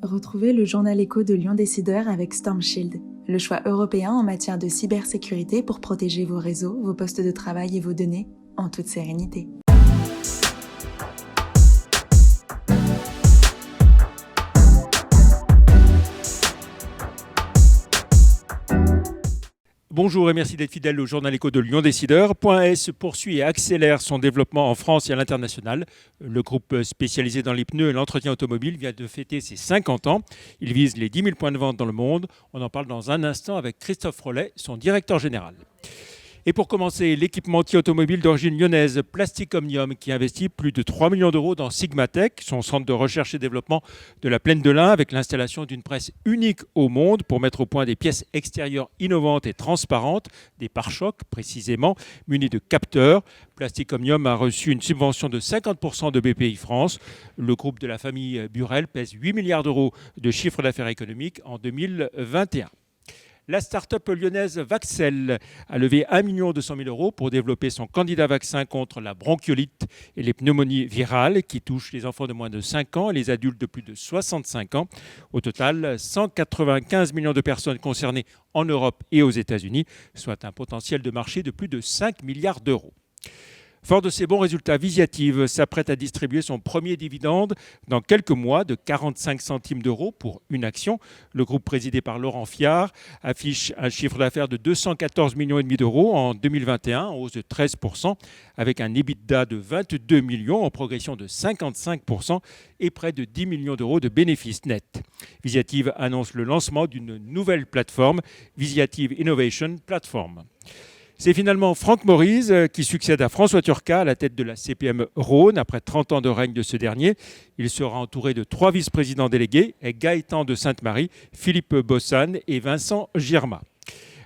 Retrouvez le journal écho de Lyon Décideur avec Storm Shield, le choix européen en matière de cybersécurité pour protéger vos réseaux, vos postes de travail et vos données en toute sérénité. Bonjour et merci d'être fidèle au journal écho de Lyon Décideur. .S poursuit et accélère son développement en France et à l'international. Le groupe spécialisé dans les pneus et l'entretien automobile vient de fêter ses 50 ans. Il vise les 10 000 points de vente dans le monde. On en parle dans un instant avec Christophe Rollet, son directeur général. Et pour commencer, l'équipementier automobile d'origine lyonnaise Plastic Omnium qui investit plus de 3 millions d'euros dans Sigmatech, son centre de recherche et développement de la Plaine de l'Ain, avec l'installation d'une presse unique au monde pour mettre au point des pièces extérieures innovantes et transparentes, des pare-chocs précisément, munis de capteurs. Plastic Omnium a reçu une subvention de 50% de BPI France. Le groupe de la famille Burel pèse 8 milliards d'euros de chiffre d'affaires économique en 2021. La start-up lyonnaise Vaxel a levé 1 200 000 euros pour développer son candidat vaccin contre la bronchiolite et les pneumonies virales qui touchent les enfants de moins de 5 ans et les adultes de plus de 65 ans. Au total, 195 millions de personnes concernées en Europe et aux États-Unis, soit un potentiel de marché de plus de 5 milliards d'euros. Fort de ses bons résultats, Visiative s'apprête à distribuer son premier dividende dans quelques mois de 45 centimes d'euros pour une action. Le groupe présidé par Laurent Fiard affiche un chiffre d'affaires de 214,5 millions d'euros en 2021, en hausse de 13%, avec un EBITDA de 22 millions en progression de 55% et près de 10 millions d'euros de bénéfices nets. Visiative annonce le lancement d'une nouvelle plateforme, Visiative Innovation Platform. C'est finalement Franck Maurice qui succède à François Turcat à la tête de la CPME Rhône après 30 ans de règne de ce dernier. Il sera entouré de 3 vice-présidents délégués, Gaëtan de Sainte-Marie, Philippe Bossane et Vincent Girma.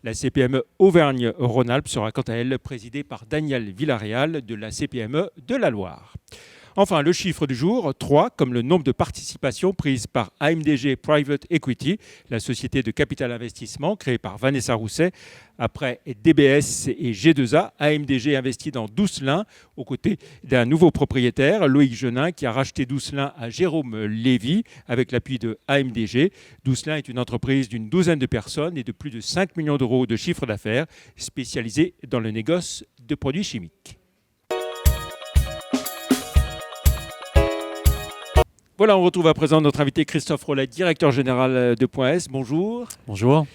La CPME Auvergne-Rhône-Alpes sera quant à elle présidée par Daniel Villarreal de la CPME de la Loire. Enfin, le chiffre du jour, 3, comme le nombre de participations prises par AMDG Private Equity, la société de capital investissement créée par Vanessa Rousset. Après DBS et G2A, AMDG investit dans Doucelin aux côtés d'un nouveau propriétaire, Loïc Genin, qui a racheté Doucelin à Jérôme Lévy avec l'appui de AMDG. Doucelin est une entreprise d'une douzaine de personnes et de plus de 5 millions d'euros de chiffre d'affaires, spécialisée dans le négoce de produits chimiques. Voilà, on retrouve à présent notre invité Christophe Rollet, directeur général de .S. Bonjour. Bonjour.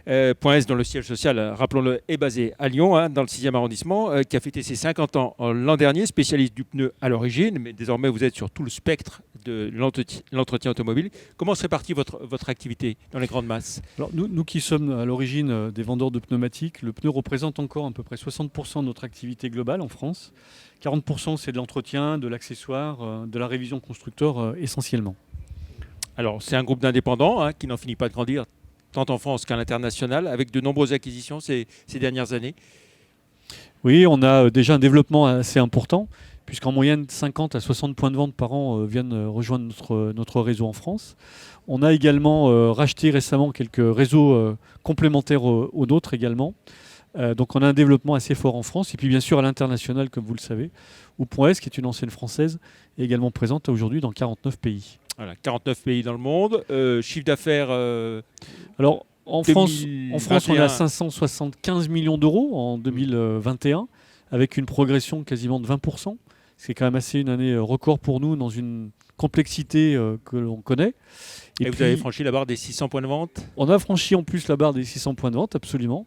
.S, dont le siège social, rappelons-le, est basé à Lyon, dans le 6e arrondissement, qui a fêté ses 50 ans l'an dernier, spécialiste du pneu à l'origine, mais désormais vous êtes sur tout le spectre de l'entretien automobile. Comment se répartit votre activité dans les grandes masses ? Alors nous qui sommes à l'origine des vendeurs de pneumatiques, le pneu représente encore à peu près 60% de notre activité globale en France. 40% c'est de l'entretien, de l'accessoire, de la révision constructeur essentiellement. Alors c'est un groupe d'indépendants qui n'en finit pas de grandir, tant en France qu'à l'international, avec de nombreuses acquisitions ces dernières années. Oui, on a déjà un développement assez important, puisqu'en moyenne 50 à 60 points de vente par an viennent rejoindre notre réseau en France. On a également racheté récemment quelques réseaux complémentaires aux nôtres également. Donc on a un développement assez fort en France, et puis bien sûr à l'international, comme vous le savez, où .S, qui est une ancienne française, est également présente aujourd'hui dans 49 pays. Voilà, 49 pays dans le monde. Chiffre d'affaires... Alors, en France, on est à 575 millions d'euros en 2021, avec une progression quasiment de 20%. C'est quand même assez une année record pour nous dans une complexité que l'on connaît. Et puis, vous avez franchi la barre des 600 points de vente ? On a franchi en plus la barre des 600 points de vente, absolument.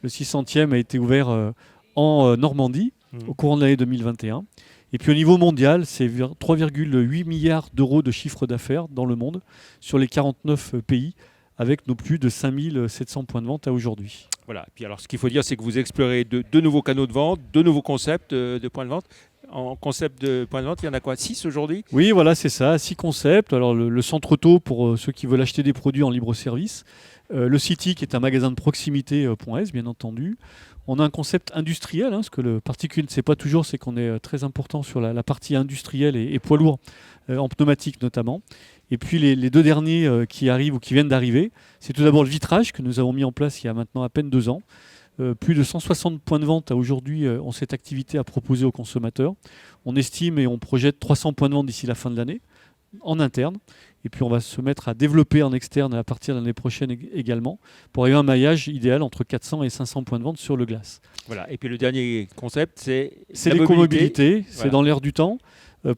Le 600e a été ouvert en Normandie au courant de l'année 2021. Et puis au niveau mondial, c'est 3,8 milliards d'euros de chiffre d'affaires dans le monde sur les 49 pays, avec nos plus de 5700 points de vente à aujourd'hui. Voilà. Et puis alors, ce qu'il faut dire, c'est que vous explorez de nouveaux canaux de vente, de nouveaux concepts de points de vente. En concept de points de vente, il y en a quoi, 6 aujourd'hui ? Oui, voilà, c'est ça, 6 concepts. Alors le centre auto pour ceux qui veulent acheter des produits en libre service. Le City qui est un magasin de proximité .S, bien entendu. On a un concept industriel, ce que le particulier ne sait pas toujours, c'est qu'on est très important sur la partie industrielle et poids lourd, en pneumatique notamment. Et puis les deux derniers qui arrivent ou qui viennent d'arriver, c'est tout d'abord le vitrage que nous avons mis en place il y a maintenant à peine 2 ans. Plus de 160 points de vente aujourd'hui ont cette activité à proposer aux consommateurs. On estime et on projette 300 points de vente d'ici la fin de l'année. en interne. Et puis on va se mettre à développer en externe à partir de l'année prochaine également, pour arriver à un maillage idéal entre 400 et 500 points de vente sur le glace. Voilà. Et puis le dernier concept, c'est l'écomobilité, c'est voilà. dans l'air du temps.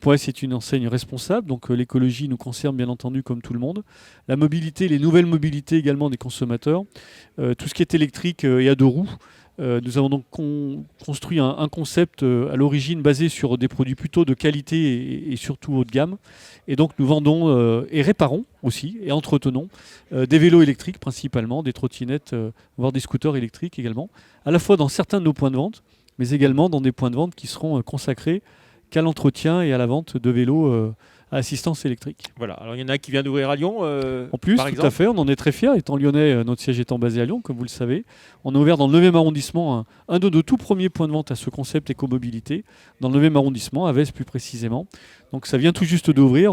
Point S est une enseigne responsable, donc l'écologie nous concerne bien entendu comme tout le monde. La mobilité, les nouvelles mobilités également des consommateurs, tout ce qui est électrique et à deux roues. Nous avons donc construit un concept à l'origine basé sur des produits plutôt de qualité et surtout haut de gamme. Et donc nous vendons et réparons aussi et entretenons des vélos électriques principalement, des trottinettes, voire des scooters électriques également, à la fois dans certains de nos points de vente, mais également dans des points de vente qui seront consacrés qu'à l'entretien et à la vente de vélos à assistance électrique. Voilà, alors il y en a un qui vient d'ouvrir à Lyon. En plus, par tout exemple. à fait, on en est très fiers. Étant lyonnais, notre siège étant basé à Lyon, comme vous le savez. On a ouvert dans le 9e arrondissement un de nos tout premiers points de vente à ce concept écomobilité, dans le 9e arrondissement, à Vez plus précisément. Donc ça vient tout juste d'ouvrir.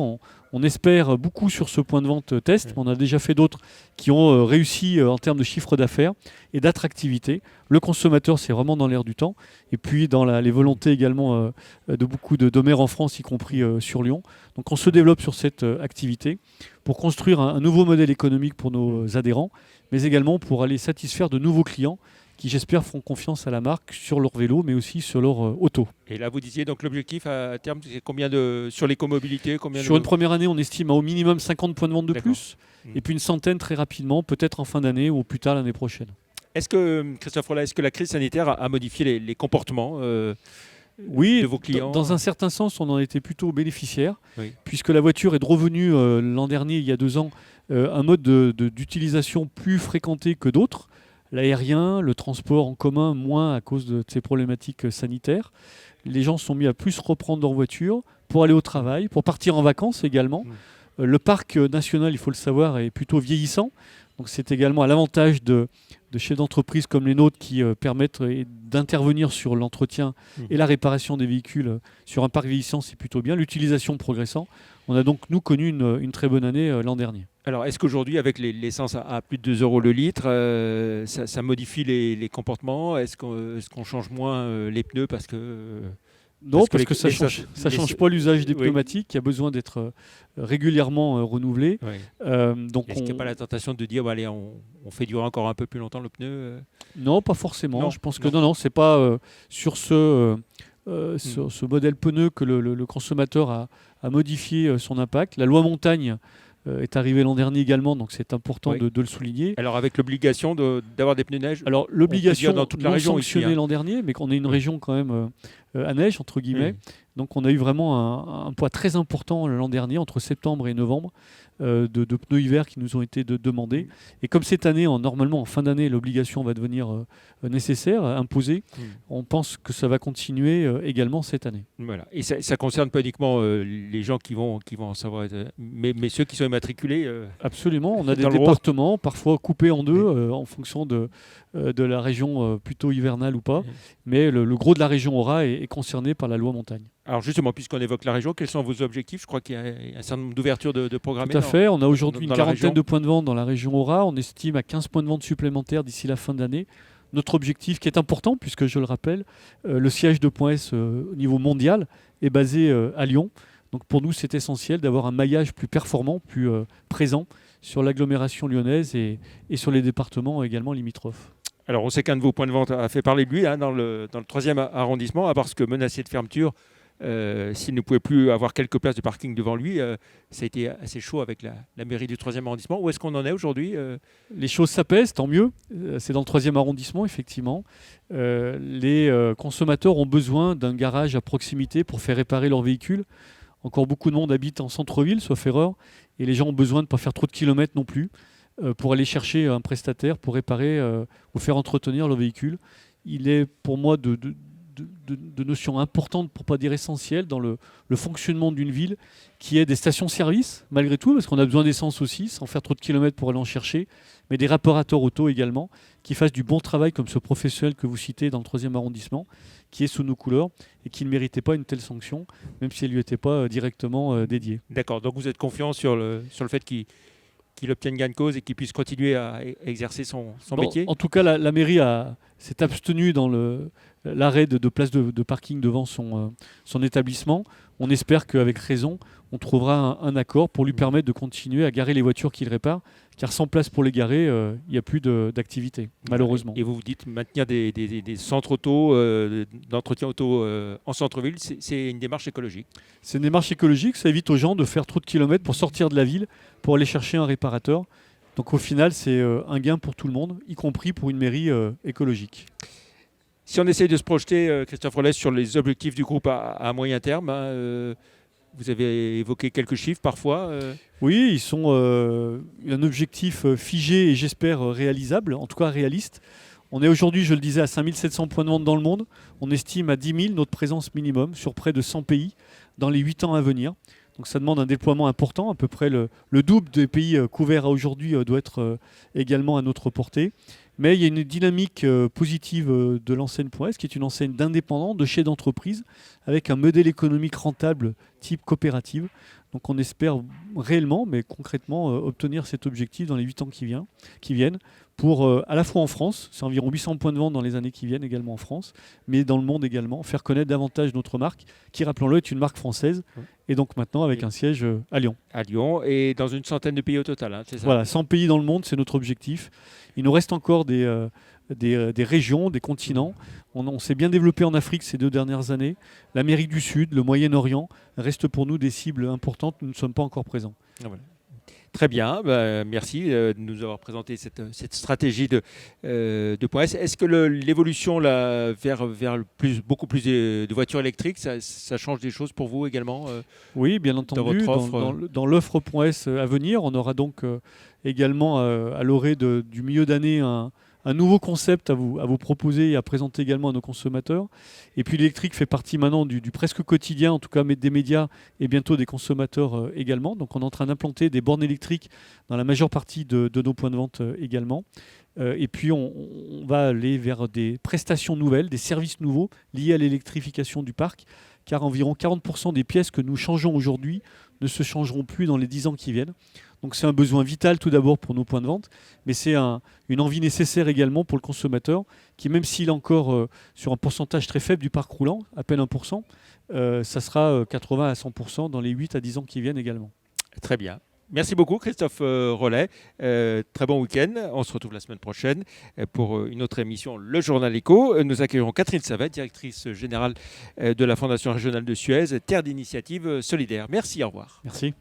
On espère beaucoup sur ce point de vente test, mais on a déjà fait d'autres qui ont réussi en termes de chiffre d'affaires et d'attractivité. Le consommateur, c'est vraiment dans l'air du temps. Et puis dans les volontés également de beaucoup de maires en France, y compris sur Lyon. Donc on se développe sur cette activité pour construire un nouveau modèle économique pour nos adhérents, mais également pour aller satisfaire de nouveaux clients qui, j'espère, feront confiance à la marque sur leur vélo, mais aussi sur leur auto. Et là, vous disiez, donc l'objectif à terme, c'est combien sur l'écomobilité Sur une première année, on estime à au minimum 50 points de vente de plus, et puis une centaine très rapidement, peut-être en fin d'année ou plus tard l'année prochaine. Est-ce que, Christophe Rollat, est-ce que la crise sanitaire a modifié les comportements oui, de vos clients? Dans un certain sens, on en était plutôt bénéficiaire, oui. puisque la voiture est revenue l'an dernier, il y a 2 ans, un mode d'utilisation plus fréquenté que d'autres. L'aérien, le transport en commun, moins à cause de ces problématiques sanitaires. Les gens se sont mis à plus reprendre leur voiture pour aller au travail, pour partir en vacances également. Le parc national, il faut le savoir, est plutôt vieillissant. Donc c'est également à l'avantage de chefs d'entreprise comme les nôtres qui permettent d'intervenir sur l'entretien et la réparation des véhicules sur un parc vieillissant, c'est plutôt bien. L'utilisation progressant. On a donc, nous, connu une très bonne année l'an dernier. Alors, est-ce qu'aujourd'hui, avec l'essence à plus de 2 euros le litre, ça modifie les comportements? Est-ce qu'on change moins les pneus parce que... Non, parce que ça ne change pas l'usage des pneumatiques qui a besoin d'être régulièrement renouvelé. Oui. Donc est-ce qu'il n'y a pas la tentation de dire allez, on fait durer encore un peu plus longtemps le pneu Non, pas forcément. Non, je pense que non, c'est pas sur ce modèle pneu que le consommateur a modifié son impact. La loi montagne est arrivée l'an dernier également, donc c'est important de le souligner. Alors avec l'obligation d'avoir des pneus neige. Alors l'obligation dans toute la région sanctionnée l'an dernier, mais qu'on est une région quand même à neige entre guillemets. Donc on a eu vraiment un poids très important l'an dernier, entre septembre et novembre, de pneus hiver qui nous ont été demandés. Et comme cette année, normalement en fin d'année, l'obligation va devenir nécessaire, imposée, on pense que ça va continuer également cette année. Voilà. Et ça concerne pas uniquement les gens qui vont en savoir, mais ceux qui sont immatriculés. Absolument. On a des départements parfois coupés en deux en fonction de la région plutôt hivernale ou pas. Mais le gros de la région Aura est concerné par la loi montagne. Alors justement, puisqu'on évoque la région, quels sont vos objectifs? Je crois qu'il y a un certain nombre d'ouvertures de programmes. Tout à fait. On a aujourd'hui une quarantaine de points de vente dans la région Aura. On estime à 15 points de vente supplémentaires d'ici la fin d'année. Notre objectif, qui est important, puisque je le rappelle, le siège de Point S au niveau mondial est basé à Lyon. Donc pour nous, c'est essentiel d'avoir un maillage plus performant, plus présent sur l'agglomération lyonnaise et sur les départements également limitrophes. Alors on sait qu'un de vos points de vente a fait parler de lui dans le 3e arrondissement, parce que menacé de fermeture, s'il ne pouvait plus avoir quelques places de parking devant lui, ça a été assez chaud avec la mairie du 3e arrondissement. Où est-ce qu'on en est aujourd'hui? Les choses s'apaisent, tant mieux. C'est dans le 3e arrondissement, effectivement. Les consommateurs ont besoin d'un garage à proximité pour faire réparer leur véhicule. Encore beaucoup de monde habite en centre-ville, sauf erreur, et les gens ont besoin de ne pas faire trop de kilomètres non plus pour aller chercher un prestataire pour réparer ou faire entretenir leur véhicule. Il est pour moi de notions importantes, pour ne pas dire essentielles, dans le fonctionnement d'une ville, qui est des stations-service, malgré tout, parce qu'on a besoin d'essence aussi, sans faire trop de kilomètres pour aller en chercher, mais des réparateurs auto également, qui fassent du bon travail, comme ce professionnel que vous citez dans le 3e arrondissement, qui est sous nos couleurs, et qui ne méritait pas une telle sanction, même si elle ne lui était pas directement dédiée. D'accord, donc vous êtes confiant sur le fait qu'il obtienne gain de cause et qu'il puisse continuer à exercer son métier? En tout cas, la mairie s'est abstenue dans l'arrêt de places de parking devant son établissement. On espère qu'avec raison, on trouvera un accord pour lui permettre de continuer à garer les voitures qu'il répare, car sans place pour les garer, il n'y a plus d'activité, malheureusement. Et vous dites maintenir des centres auto, d'entretien auto en centre-ville, c'est une démarche écologique. C'est une démarche écologique, ça évite aux gens de faire trop de kilomètres pour sortir de la ville, pour aller chercher un réparateur. Donc au final, c'est un gain pour tout le monde, y compris pour une mairie écologique. Si on essaye de se projeter, Christophe Rollet, sur les objectifs du groupe à moyen terme, vous avez évoqué quelques chiffres parfois. Oui, ils sont un objectif figé et j'espère réalisable, en tout cas réaliste. On est aujourd'hui, je le disais, à 5700 points de vente dans le monde. On estime à 10 000 notre présence minimum sur près de 100 pays dans les 8 ans à venir. Donc ça demande un déploiement important, à peu près le double des pays couverts à aujourd'hui doit être également à notre portée. Mais il y a une dynamique positive de l'enseigne.s, qui est une enseigne d'indépendants, de chefs d'entreprise, avec un modèle économique rentable type coopérative. Donc on espère réellement, mais concrètement, obtenir cet objectif dans les 8 ans qui viennent, pour à la fois en France, c'est environ 800 points de vente dans les années qui viennent également en France, mais dans le monde également, faire connaître davantage notre marque, qui, rappelons-le, est une marque française, et donc maintenant avec un siège à Lyon. À Lyon, et dans une centaine de pays au total, hein, c'est ça? Voilà, 100 pays dans le monde, c'est notre objectif. Il nous reste encore des régions, des continents. On s'est bien développé en Afrique ces 2 dernières années. L'Amérique du Sud, le Moyen-Orient restent pour nous des cibles importantes. Nous ne sommes pas encore présents. Ah, voilà. Très bien, merci de nous avoir présenté cette stratégie de .s. Est-ce que l'évolution là, vers beaucoup plus de voitures électriques, ça change des choses pour vous également Oui, bien entendu. Dans l'offre .s à venir, on aura donc également à l'orée du milieu d'année un nouveau concept à vous proposer et à présenter également à nos consommateurs. Et puis l'électrique fait partie maintenant du presque quotidien, en tout cas des médias et bientôt des consommateurs également. Donc on est en train d'implanter des bornes électriques dans la majeure partie de nos points de vente également. Et puis on va aller vers des prestations nouvelles, des services nouveaux liés à l'électrification du parc, car environ 40% des pièces que nous changeons aujourd'hui ne se changeront plus dans les 10 ans qui viennent. Donc c'est un besoin vital tout d'abord pour nos points de vente, mais c'est une envie nécessaire également pour le consommateur, qui même s'il est encore sur un pourcentage très faible du parc roulant, à peine 1%, ça sera 80 à 100% dans les 8 à 10 ans qui viennent également. Très bien. Merci beaucoup Christophe Rollet. Très bon week-end. On se retrouve la semaine prochaine pour une autre émission, Le Journal Éco. Nous accueillerons Catherine Savet, directrice générale de la Fondation régionale de Suez, Terre d'initiative solidaire. Merci, au revoir. Merci.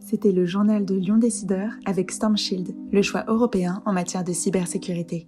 C'était le journal de Lyon Décideur avec Storm Shield, le choix européen en matière de cybersécurité.